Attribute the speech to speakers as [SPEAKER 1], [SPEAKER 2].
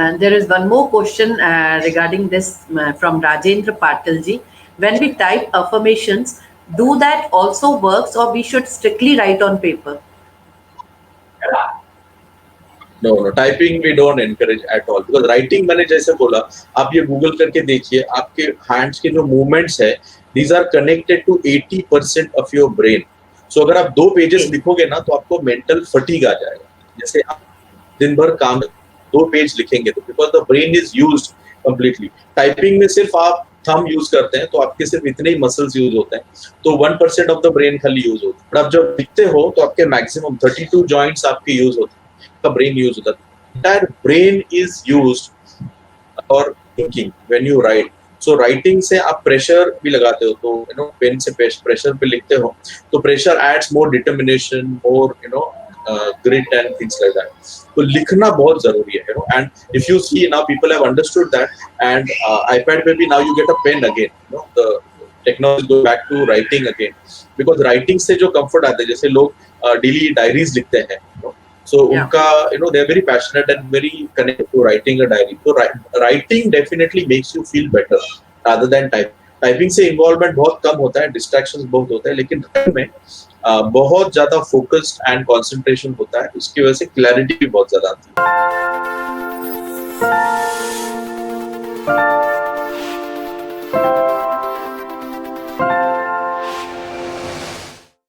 [SPEAKER 1] And there is one more question regarding this from Rajendra Patilji. When we type affirmations, do that also works, or we should strictly write on paper?
[SPEAKER 2] No, typing we don't encourage at all, because writing, मैंने जैसे बोला, आप ये Google करके देखिए, आपके hands के जो मूवमेंट्स है, these are connected to 80% of your brain. So अगर आप 2 पेजेस लिखोगे ना, तो आपको मेंटल फटीग आ जाएगा. जैसे आप दिन भर काम 2 पेज लिखेंगे, तो because the brain is used completely. Typing में सिर्फ आप थंब यूज करते हैं, तो आपके सिर्फ इतने ही मसल्स यूज होते हैं, तो 1% ऑफ द ब्रेन खाली यूज होता है. और आप जब लिखते हो, तो आपके मैक्सिमम 32 जॉइंट्स आपके यूज होते हैं, का ब्रेन यूज होता है. Entire brain is used for thinking when you write. So writing से आप प्रेशर भी लगाते हो, तो यू नो पेन से प्रेशर पे लिखते हो, तो pressure adds more determination, more you know grit and things like that. तो लिखना बहुत जरूरी है, you know. And if you see now, people have understood that, and iPad पे भी now you get a pen again, you know, the technology go back to writing again, because writing से जो comfort आता है, जैसे लोग daily diaries लिखते हैं, you know? So उनका you know, they are very passionate and very connected to writing a diary. So writing definitely makes you feel better rather than typing. Typing से इन्वॉल्वमेंट बहुत कम होता है, डिस्ट्रैक्शंस बहुत होते हैं, लेकिन में बहुत ज्यादा फोकस्ड एंड कंसंट्रेशन होता है, उसकी वजह से क्लैरिटी भी बहुत ज्यादा आती है.